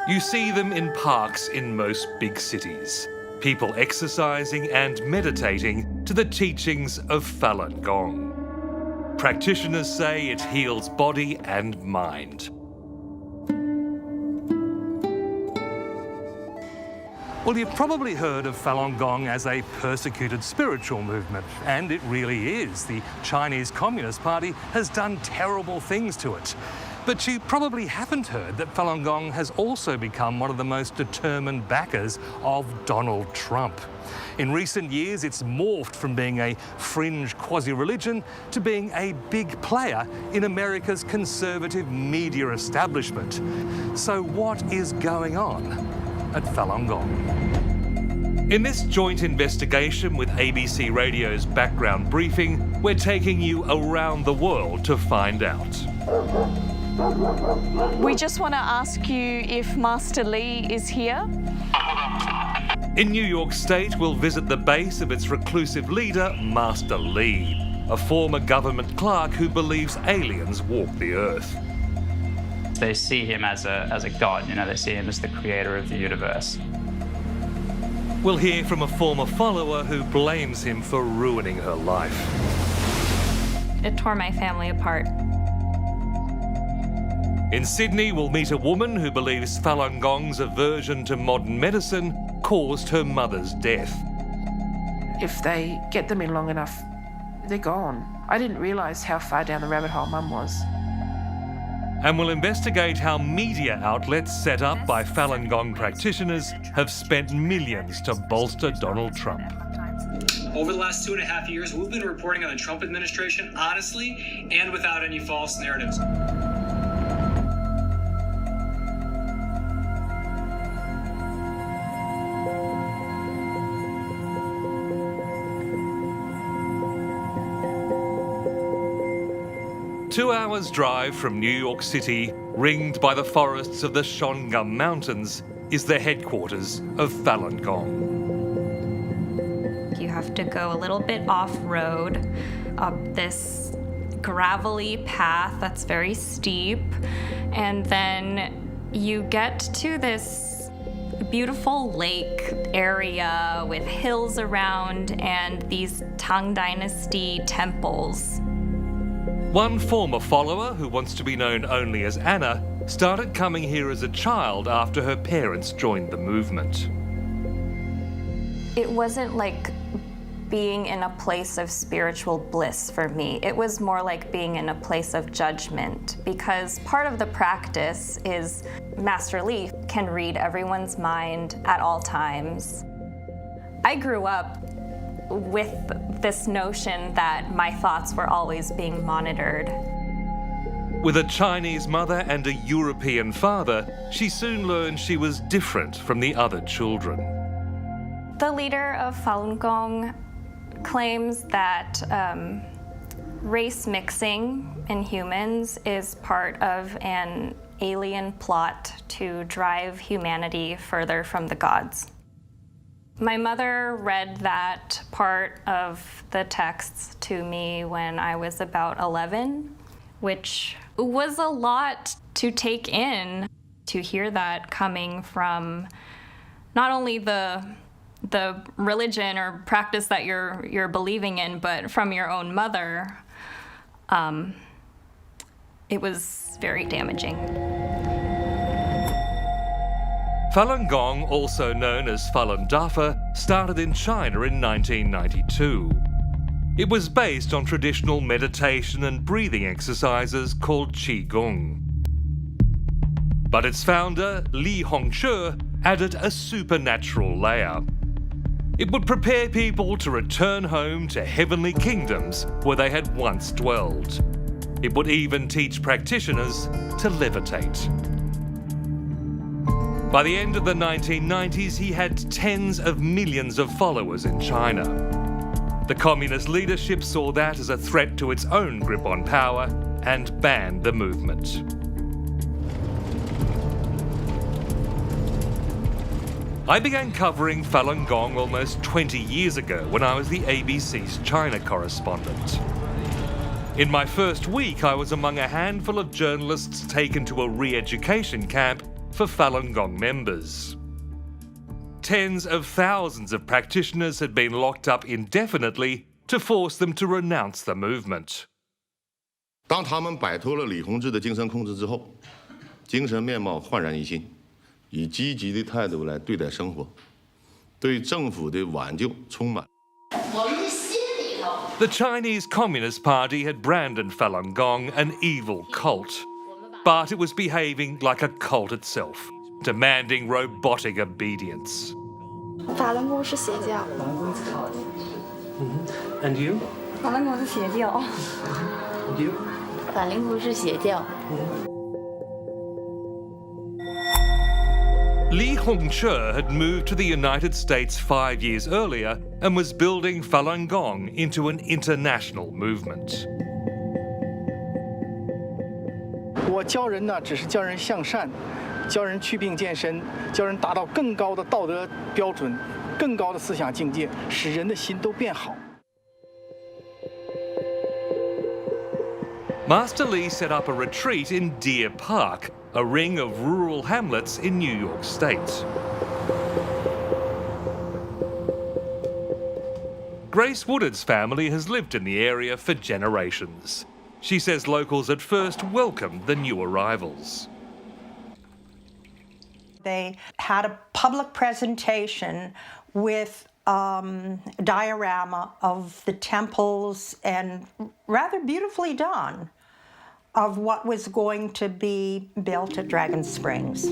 You see them in parks in most big cities. People exercising and meditating to the teachings of Falun Gong. Practitioners say it heals body and mind. Well, you've probably heard of Falun Gong as a persecuted spiritual movement, and it really is. The Chinese Communist Party has done terrible things to it. But you probably haven't heard that Falun Gong has also become one of the most determined backers of Donald Trump. In recent years, it's morphed from being a fringe quasi-religion to being a big player in America's conservative media establishment. So what is going on at Falun Gong? In this joint investigation with ABC Radio's Background Briefing, we're taking you around the world to find out. We just want to ask you if Master Lee is here. In New York State, we'll visit the base of its reclusive leader, Master Lee, a former government clerk who believes aliens walk the earth. They see him as a god, they see him as the creator of the universe. We'll hear from a former follower who blames him for ruining her life. It tore my family apart. In Sydney, we'll meet a woman who believes Falun Gong's aversion to modern medicine caused her mother's death. If they get them in long enough, they're gone. I didn't realise how far down the rabbit hole Mum was. And we'll investigate how media outlets set up by Falun Gong practitioners have spent millions to bolster Donald Trump. Over the last 2.5 years, we've been reporting on the Trump administration honestly and without any false narratives. Two hours' drive from New York City, ringed by the forests of the Shongum Mountains, is the headquarters of Falun Gong. You have to go a little bit off-road up this gravelly path that's very steep, and then you get to this beautiful lake area with hills around and these Tang Dynasty temples. One former follower, who wants to be known only as Anna, started coming here as a child after her parents joined the movement. It wasn't like being in a place of spiritual bliss for me. It was more like being in a place of judgment, because part of the practice is Master Lee can read everyone's mind at all times. I grew up with this notion that my thoughts were always being monitored. With a Chinese mother and a European father, she soon learned she was different from the other children. The leader of Falun Gong claims that race mixing in humans is part of an alien plot to drive humanity further from the gods. My mother read that part of the texts to me when I was about 11, which was a lot to take in, to hear that coming from not only the religion or practice that you're believing in, but from your own mother. It was very damaging. Falun Gong, also known as Falun Dafa, started in China in 1992. It was based on traditional meditation and breathing exercises called Qigong. But its founder, Li Hongzhi, added a supernatural layer. It would prepare people to return home to heavenly kingdoms where they had once dwelled. It would even teach practitioners to levitate. By the end of the 1990s, he had tens of millions of followers in China. The communist leadership saw that as a threat to its own grip on power and banned the movement. I began covering Falun Gong almost 20 years ago when I was the ABC's China correspondent. In my first week, I was among a handful of journalists taken to a re-education camp for Falun Gong members. Tens of thousands of practitioners had been locked up indefinitely to force them to renounce the movement. 当他们摆脱了李洪志的精神控制之后，精神面貌焕然一新，以积极的态度来对待生活，对政府的挽救充满。 The Chinese Communist Party had branded Falun Gong an evil cult, but it was behaving like a cult itself, demanding robotic obedience. 法轮功是邪教。And you? 法轮功是邪教。 And you? 法轮功是邪教。 Li Hongzhi had moved to the United States 5 years earlier and was building Falun Gong into an international movement. 我教人呢，只是教人向善，教人祛病健身，教人达到更高的道德标准，更高的思想境界，使人的心都变好。 Master Li set up a retreat in Deer Park, a ring of rural hamlets in New York State. Grace Woodard's family has lived in the area for generations. She says locals at first welcomed the new arrivals. They had a public presentation with a diorama of the temples and rather beautifully done of what was going to be built at Dragon Springs.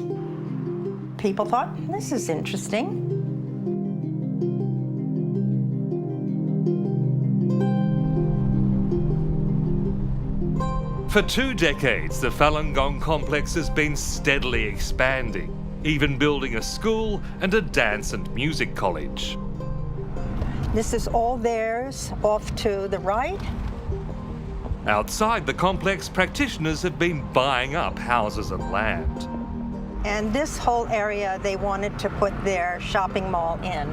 People thought, this is interesting. For 2 decades, the Falun Gong complex has been steadily expanding, even building a school and a dance and music college. This is all theirs off to the right. Outside the complex, practitioners have been buying up houses and land. And this whole area they wanted to put their shopping mall in,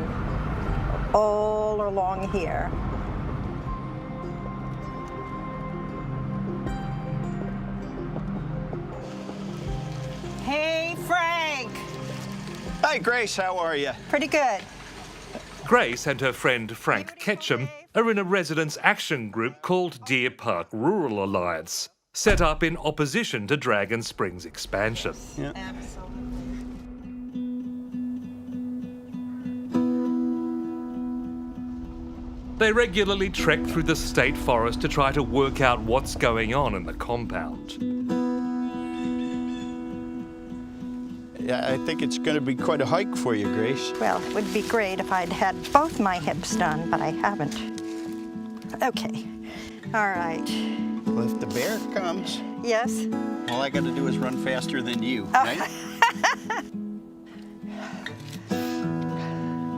all along here. Hey, Frank. Hi, Grace. How are you? Pretty good. Grace and her friend Frank Ketchum are in a residents' action group called Deer Park Rural Alliance, set up in opposition to Dragon Springs expansion. Yeah. They regularly trek through the state forest to try to work out what's going on in the compound. Yeah, I think it's going to be quite a hike for you, Grace. Well, it would be great if I'd had both my hips done, but I haven't. Okay. All right. Well, if the bear comes, Yes? all I got to do is run faster than you, right?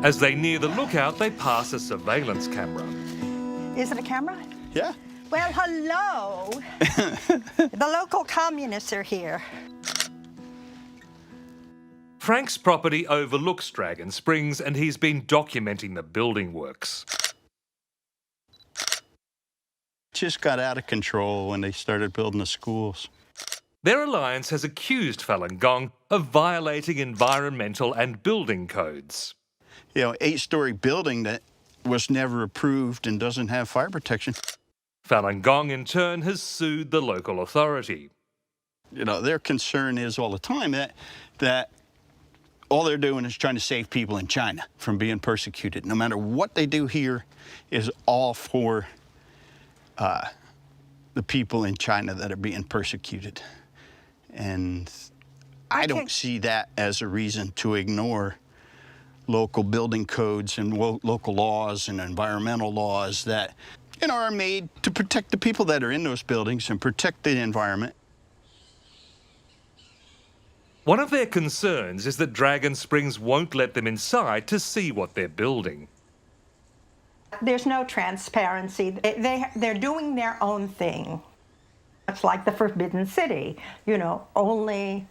As they near the lookout, they pass a surveillance camera. Is it a camera? Yeah. Well, hello. The local communists are here. Frank's property overlooks Dragon Springs and he's been documenting the building works. Just got out of control when they started building the schools. Their alliance has accused Falun Gong of violating environmental and building codes. You know, 8-story building that was never approved and doesn't have fire protection. Falun Gong, in turn, has sued the local authority. You know, their concern is all the time that all they're doing is trying to save people in China from being persecuted. No matter what they do here is all for the people in China that are being persecuted. And I don't see that as a reason to ignore local building codes and local laws and environmental laws that, you know, are made to protect the people that are in those buildings and protect the environment. One of their concerns is that Dragon Springs won't let them inside to see what they're building. There's no transparency. They're doing their own thing. It's like the Forbidden City. You know, only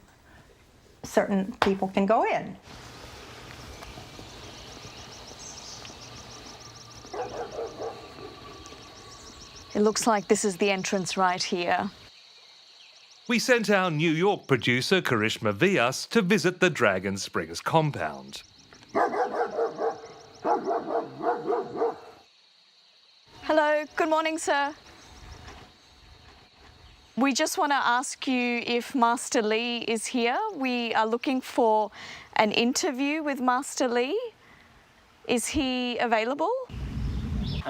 certain people can go in. It looks like this is the entrance right here. we sent our New York producer, Karishma Vyas, to visit the Dragon Springs compound. Hello, good morning, sir. We just want to ask you if Master Li is here. We are looking for an interview with Master Li. Is he available?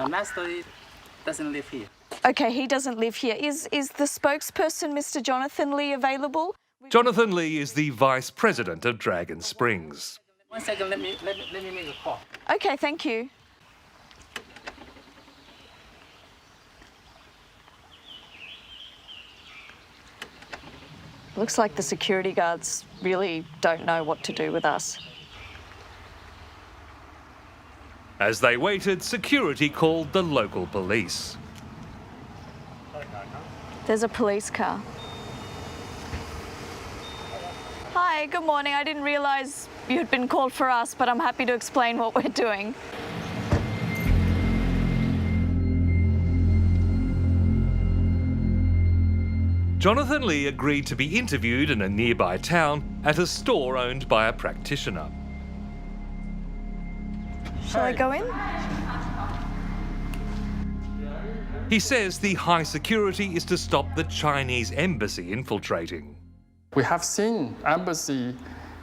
Master Li doesn't live here. Okay, he doesn't live here. Is the spokesperson, Mr. Jonathan Li, available? Jonathan Li is the Vice President of Dragon Springs. 1 second, let me make a call. Okay, thank you. Looks like the security guards really don't know what to do with us. As they waited, security called the local police. There's a police car. Hi, good morning. I didn't realise you'd been called for us, but I'm happy to explain what we're doing. Jonathan Li agreed to be interviewed in a nearby town at a store owned by a practitioner. Shall I go in? He says the high security is to stop the Chinese embassy infiltrating. We have seen embassy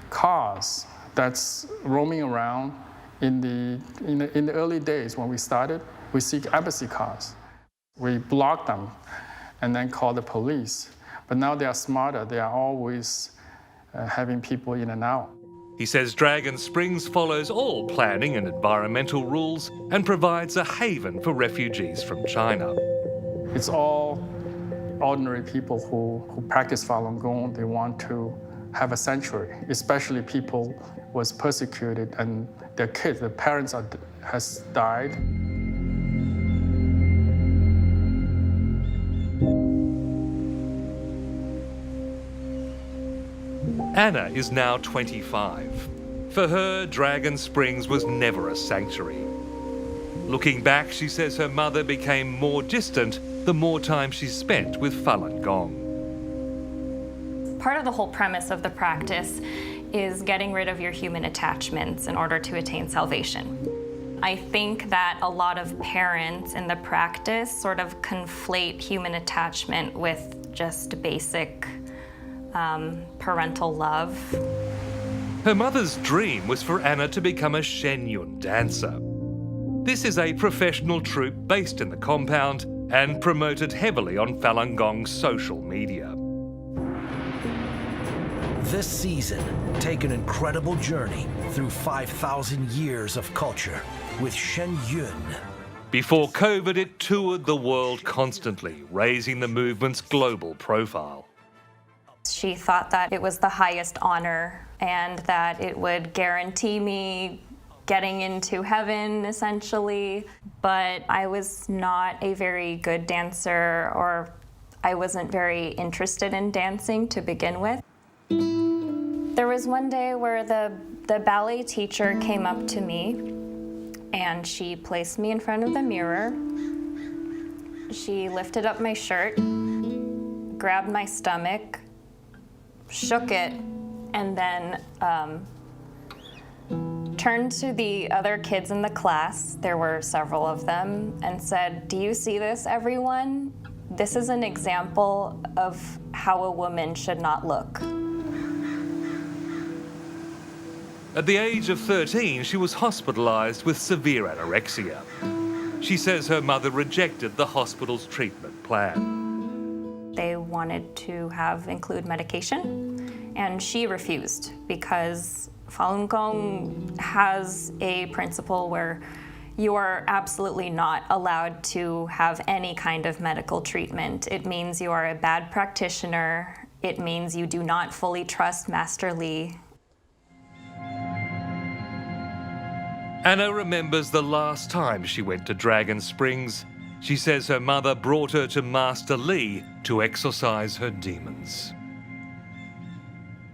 cars that's roaming around in the early days when we started. We see embassy cars. We block them and then call the police. But now they are smarter. They are always having people in and out. He says Dragon Springs follows all planning and environmental rules and provides a haven for refugees from China. It's all ordinary people who practice Falun Gong. They want to have a sanctuary, especially people who was persecuted and their kids, their parents has died. Anna is now 25. For her, Dragon Springs was never a sanctuary. Looking back, she says her mother became more distant the more time she spent with Falun Gong. Part of the whole premise of the practice is getting rid of your human attachments in order to attain salvation. I think that a lot of parents in the practice sort of conflate human attachment with just basic parental love. Her mother's dream was for Anna to become a Shenyun dancer. This is a professional troupe based in the compound and promoted heavily on Falun Gong's social media. This season, take an incredible journey through 5,000 years of culture with Shenyun. Before COVID, it toured the world constantly, raising the movement's global profile. She thought that it was the highest honor and that it would guarantee me getting into heaven, essentially. But I was not a very good dancer, or I wasn't very interested in dancing to begin with. There was one day where the ballet teacher came up to me and she placed me in front of the mirror. She lifted up my shirt, grabbed my stomach, shook it, and then turned to the other kids in the class, there were several of them, and said, "Do you see this, everyone? This is an example of how a woman should not look." At the age of 13, she was hospitalized with severe anorexia. She says her mother rejected the hospital's treatment plan. They wanted to include medication, and she refused because Falun Gong has a principle where you are absolutely not allowed to have any kind of medical treatment. It means you are a bad practitioner. It means you do not fully trust Master Li. Anna remembers the last time she went to Dragon Springs. She says her mother brought her to Master Li to exorcise her demons.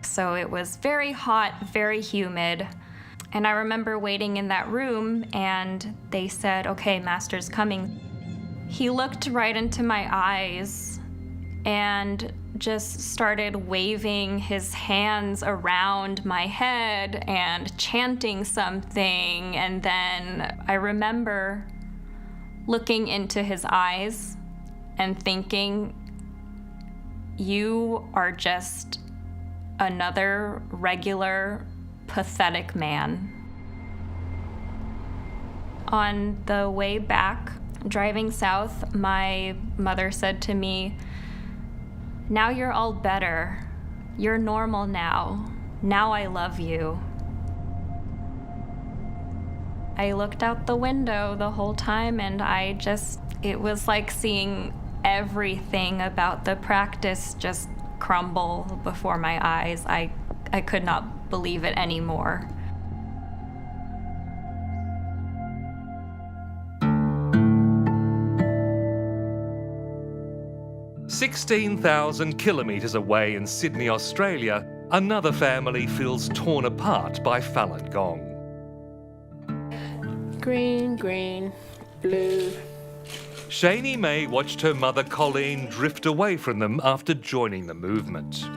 So it was very hot, very humid. And I remember waiting in that room and they said, "Okay, Master's coming." He looked right into my eyes and just started waving his hands around my head and chanting something. And then I remember looking into his eyes and thinking, you are just another regular, pathetic man. On the way back, driving south, my mother said to me, "Now you're all better. You're normal now. Now I love you." I looked out the window the whole time and it was like seeing everything about the practice just crumble before my eyes. I could not believe it anymore. "16,000 kilometres away in Sydney, Australia, another family feels torn apart by Falun Gong. Green, green, blue. Shani May watched her mother Colleen drift away from them after joining the movement.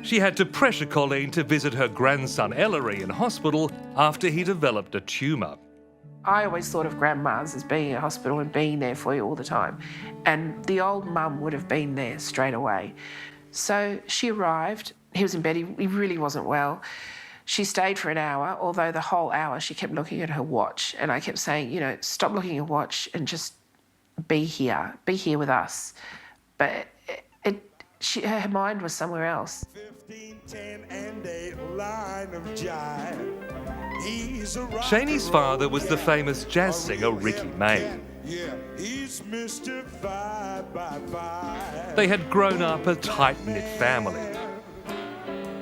She had to pressure Colleen to visit her grandson Ellery in hospital after he developed a tumour. I always thought of grandmas as being in a hospital and being there for you all the time. And the old mum would have been there straight away. So she arrived. He was in bed. He really wasn't well. She stayed for an hour, although the whole hour she kept looking at her watch. And I kept saying, you know, stop looking at your watch and just be here with us. But her mind was somewhere else. 15, 10, and a line of jive. Shani's father was the famous jazz singer Ricky May. They had grown up a tight-knit family.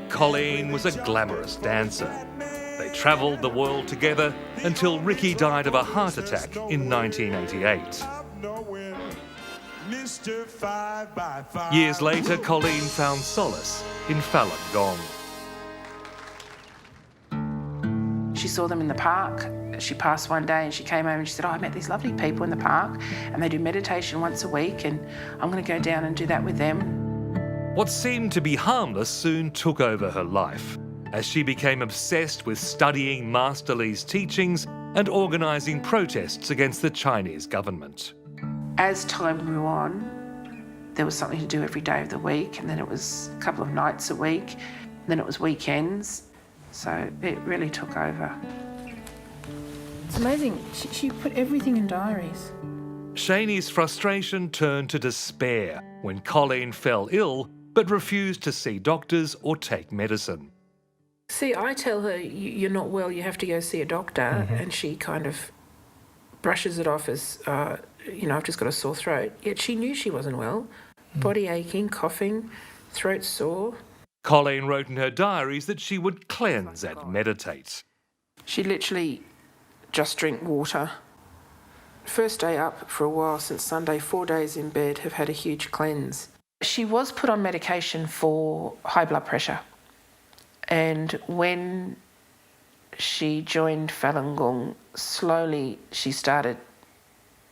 Colleen was a glamorous dancer. They travelled the world together until Ricky died of a heart attack in 1988. Years later, Colleen found solace in Falun Gong. She saw them in the park. She passed one day and she came home and she said, I met these lovely people in the park and they do meditation once a week and I'm going to go down and do that with them. What seemed to be harmless soon took over her life as she became obsessed with studying Master Lee's teachings and organising protests against the Chinese government. As time grew on, there was something to do every day of the week, and then it was a couple of nights a week, and then it was weekends. So it really took over. It's amazing. She put everything in diaries. Shani's frustration turned to despair when Colleen fell ill but refused to see doctors or take medicine. See, I tell her, you're not well, you have to go see a doctor, and she kind of brushes it off as, I've just got a sore throat. Yet she knew she wasn't well. Body aching, coughing, throat sore. Colleen wrote in her diaries that she would cleanse and meditate. She'd literally just drink water. First day up for a while since Sunday, 4 days in bed, have had a huge cleanse. She was put on medication for high blood pressure. And when she joined Falun Gong, slowly she started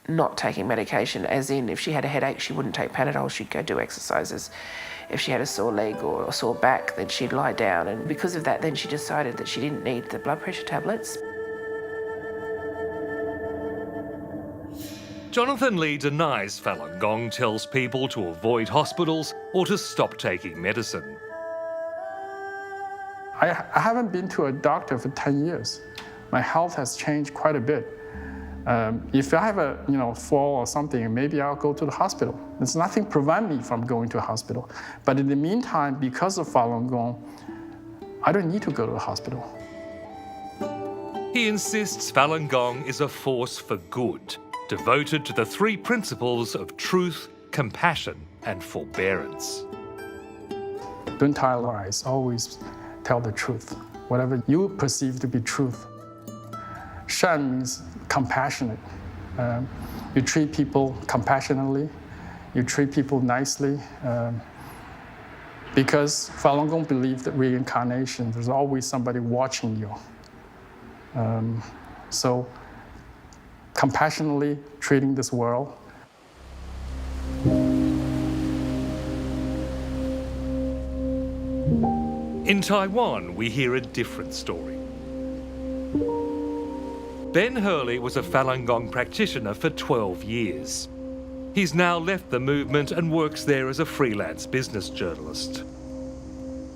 not taking medication, as in if she had a headache, she wouldn't take Panadol, she'd go do exercises. If she had a sore leg or a sore back, then she'd lie down. And because of that, then she decided that she didn't need the blood pressure tablets. Jonathan Lee denies Falun Gong tells people to avoid hospitals or to stop taking medicine. I haven't been to a doctor for 10 years. My health has changed quite a bit. If I have a fall or something, maybe I'll go to the hospital. There's nothing prevent me from going to a hospital. But in the meantime, because of Falun Gong, I don't need to go to the hospital. He insists Falun Gong is a force for good, devoted to the three principles of truth, compassion, and forbearance. Don't tell lies, always tell the truth, whatever you perceive to be truth. Shan means compassionate. You treat people compassionately, you treat people nicely, because Falun Gong believes that reincarnation, there's always somebody watching you. So compassionately treating this world. In Taiwan, we hear a different story. Ben Hurley was a Falun Gong practitioner for 12 years. He's now left the movement and works there as a freelance business journalist.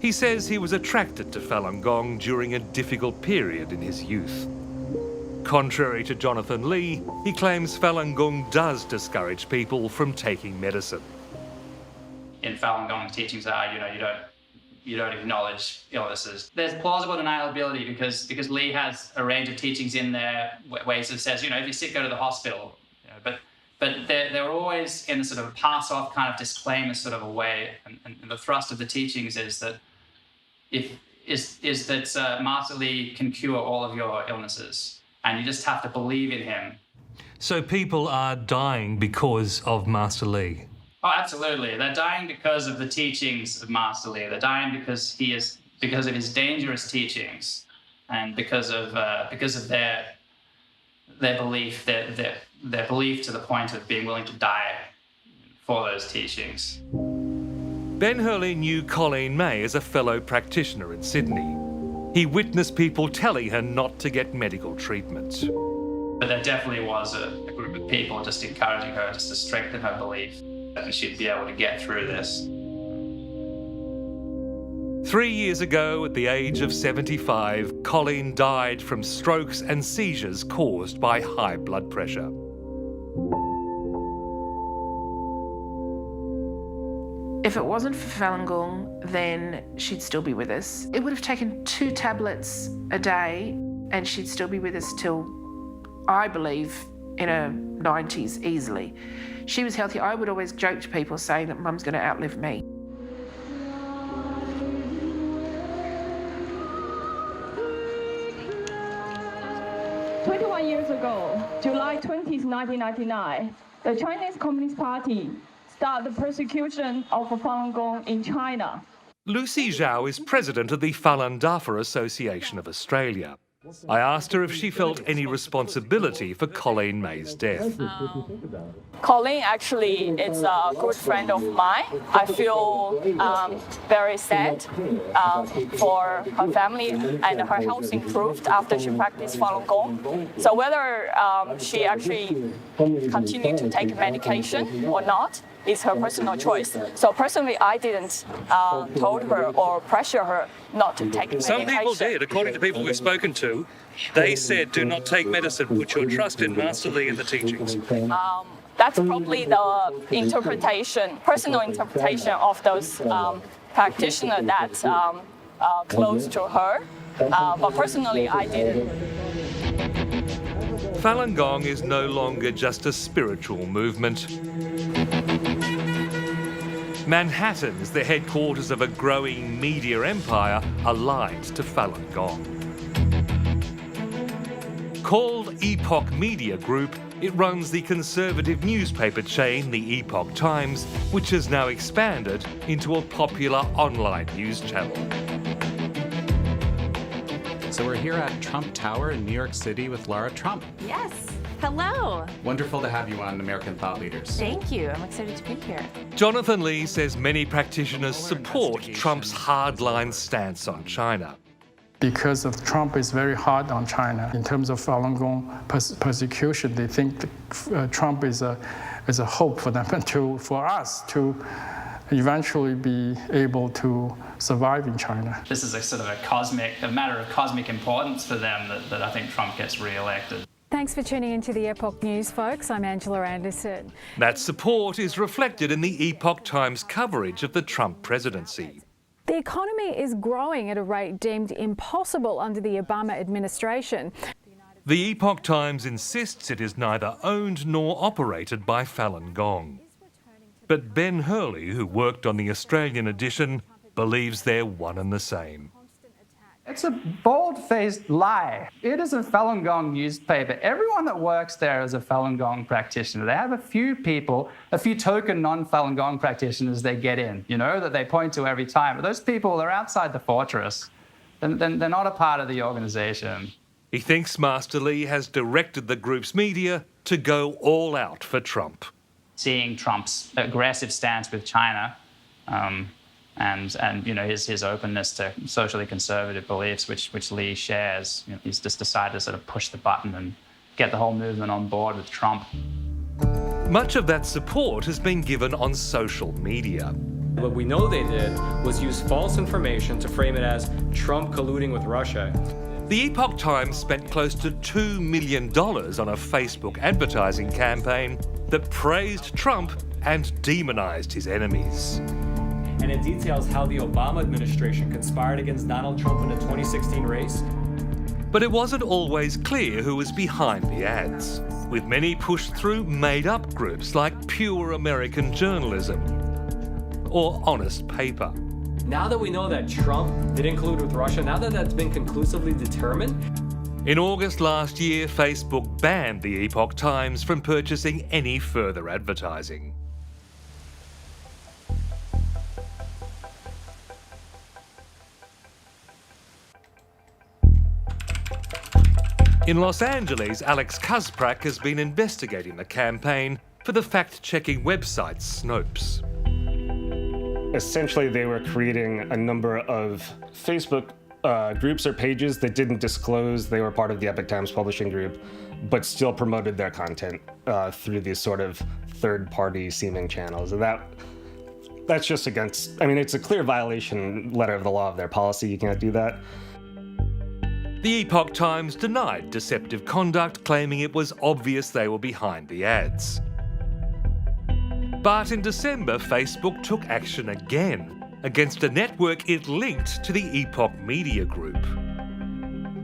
He says he was attracted to Falun Gong during a difficult period in his youth. Contrary to Jonathan Lee, he claims Falun Gong does discourage people from taking medicine. In Falun Gong, teachings are, you don't acknowledge illnesses. There's plausible deniability because Lee has a range of teachings in there, ways that says, if you're sick, go to the hospital. But they're always in a sort of pass-off kind of disclaimer sort of a way. And the thrust of the teachings is that Master Lee can cure all of your illnesses, and you just have to believe in him. So people are dying because of Master Lee? Oh, absolutely. They're dying because of the teachings of Master Lee. They're dying because of his dangerous teachings, and because of their belief, their belief to the point of being willing to die for those teachings. Ben Hurley knew Colleen May as a fellow practitioner in Sydney. He witnessed people telling her not to get medical treatment. But there definitely was a group of people just encouraging her just to strengthen her belief that she'd be able to get through this. 3 years ago, at the age of 75, Colleen died from strokes and seizures caused by high blood pressure. If it wasn't for Falun Gong, then she'd still be with us. It would have taken 2 tablets a day and she'd still be with us till, I believe, in her 90s easily. She was healthy. I would always joke to people saying that Mum's going to outlive me. Years ago, July 20th, 1999, the Chinese Communist Party started the persecution of Falun Gong in China. Lucy Zhao is president of the Falun Dafa Association of Australia. I asked her if she felt any responsibility for Colleen May's death. Colleen actually is a good friend of mine. I feel very sad for her family, and her health improved after she practiced Falun Gong. So whether she actually continued to take medication or not is her personal choice. So personally, I didn't told her or pressure her not to take medication. Some people did, according to people we've spoken to. They said, do not take medicine, put your trust in Master Lee and the teachings. That's probably the interpretation, personal interpretation of those practitioners that's close to her. But personally, I didn't. Falun Gong is no longer just a spiritual movement. Manhattan is the headquarters of a growing media empire aligned to Falun Gong. Called Epoch Media Group, it runs the conservative newspaper chain, the Epoch Times, which has now expanded into a popular online news channel. So we're here at Trump Tower in New York City with Laura Trump. Yes. Hello. Wonderful to have you on American Thought Leaders. Thank you. I'm excited to be here. Jonathan Lee says many practitioners support Trump's hardline stance on China. Because of Trump is very hard on China in terms of Falun Gong persecution, they think Trump is a hope for them for us to eventually be able to survive in China. This is a sort of a matter of cosmic importance for them that I think Trump gets re-elected. Thanks for tuning into the Epoch News, folks. I'm Angela Anderson. That support is reflected in the Epoch Times coverage of the Trump presidency. The economy is growing at a rate deemed impossible under the Obama administration. The Epoch Times insists it is neither owned nor operated by Falun Gong. But Ben Hurley, who worked on the Australian edition, believes they're one and the same. It's a bold-faced lie. It is a Falun Gong newspaper. Everyone that works there is a Falun Gong practitioner. They have a few people, a few token non-Falun Gong practitioners they get in, that they point to every time. But those people are outside the fortress. They're not a part of the organization. He thinks Master Lee has directed the group's media to go all out for Trump. Seeing Trump's aggressive stance with China And his openness to socially conservative beliefs, which Lee shares. He's just decided to sort of push the button and get the whole movement on board with Trump. Much of that support has been given on social media. What we know they did was use false information to frame it as Trump colluding with Russia. The Epoch Times spent close to $2 million on a Facebook advertising campaign that praised Trump and demonized his enemies. And it details how the Obama administration conspired against Donald Trump in the 2016 race. But it wasn't always clear who was behind the ads, with many pushed through made-up groups like Pure American Journalism or Honest Paper. Now that we know that Trump did collude with Russia, now that that's been conclusively determined. In August last year, Facebook banned the Epoch Times from purchasing any further advertising. In Los Angeles, Alex Kasprak has been investigating the campaign for the fact-checking website Snopes. Essentially, they were creating a number of Facebook groups or pages that didn't disclose they were part of the Epoch Times publishing group, but still promoted their content through these sort of third-party seeming channels. And that's just against, I mean, it's a clear violation, letter of the law of their policy. You can't do that. The Epoch Times denied deceptive conduct, claiming it was obvious they were behind the ads. But in December, Facebook took action again against a network it linked to the Epoch Media Group.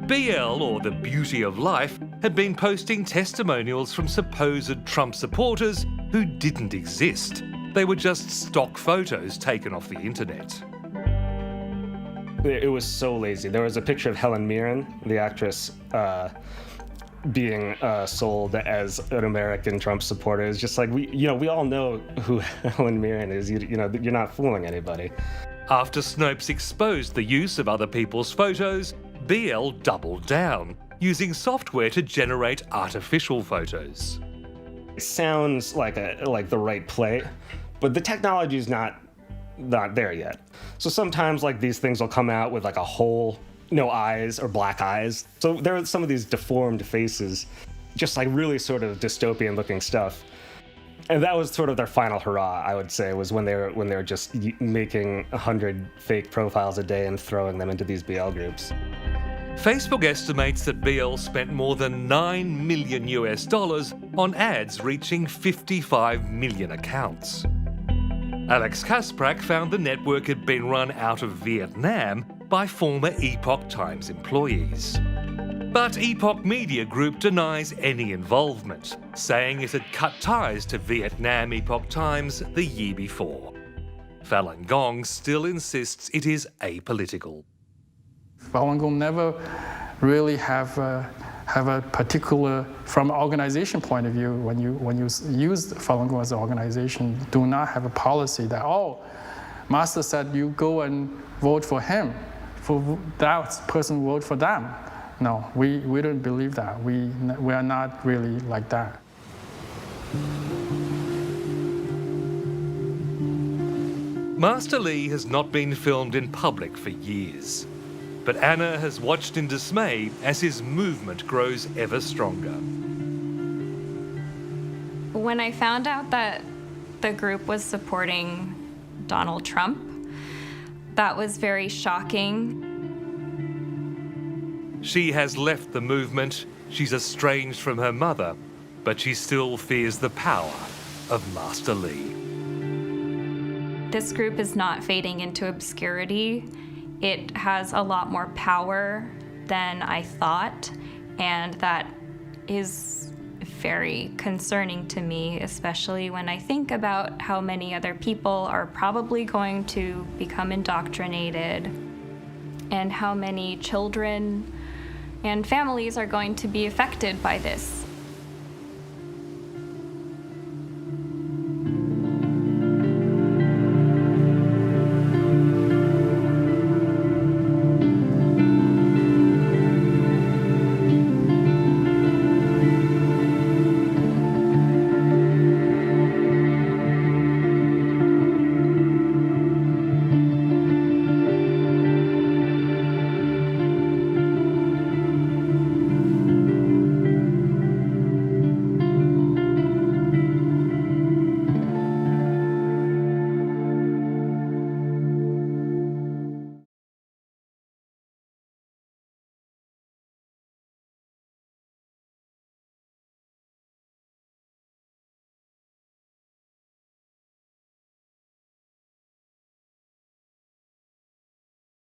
BL, or the Beauty of Life, had been posting testimonials from supposed Trump supporters who didn't exist. They were just stock photos taken off the internet. It was so lazy. There was a picture of Helen Mirren, the actress, being sold as an American Trump supporter. It's just like, we all know who Helen Mirren is. You're not fooling anybody. After Snopes exposed the use of other people's photos, BL doubled down, using software to generate artificial photos. It sounds like the right play, but the technology is not there yet. So sometimes these things will come out with a hole, no eyes or black eyes. So there are some of these deformed faces, just really sort of dystopian looking stuff. And that was sort of their final hurrah, I would say, was when they were just making 100 fake profiles a day and throwing them into these BL groups. Facebook estimates that BL spent more than $9 million on ads reaching 55 million accounts. Alex Kasprak found the network had been run out of Vietnam by former Epoch Times employees. But Epoch Media Group denies any involvement, saying it had cut ties to Vietnam Epoch Times the year before. Falun Gong still insists it is apolitical. Falun Gong never really have a particular, from an organization point of view, when you use Falun Gong as an organization, do not have a policy that, Master said you go and vote for him, for that person vote for them. No, we don't believe that. We are not really like that. Master Lee has not been filmed in public for years. But Anna has watched in dismay as his movement grows ever stronger. When I found out that the group was supporting Donald Trump, that was very shocking. She has left the movement, she's estranged from her mother, but she still fears the power of Master Lee. This group is not fading into obscurity. It has a lot more power than I thought, and that is very concerning to me, especially when I think about how many other people are probably going to become indoctrinated and how many children and families are going to be affected by this.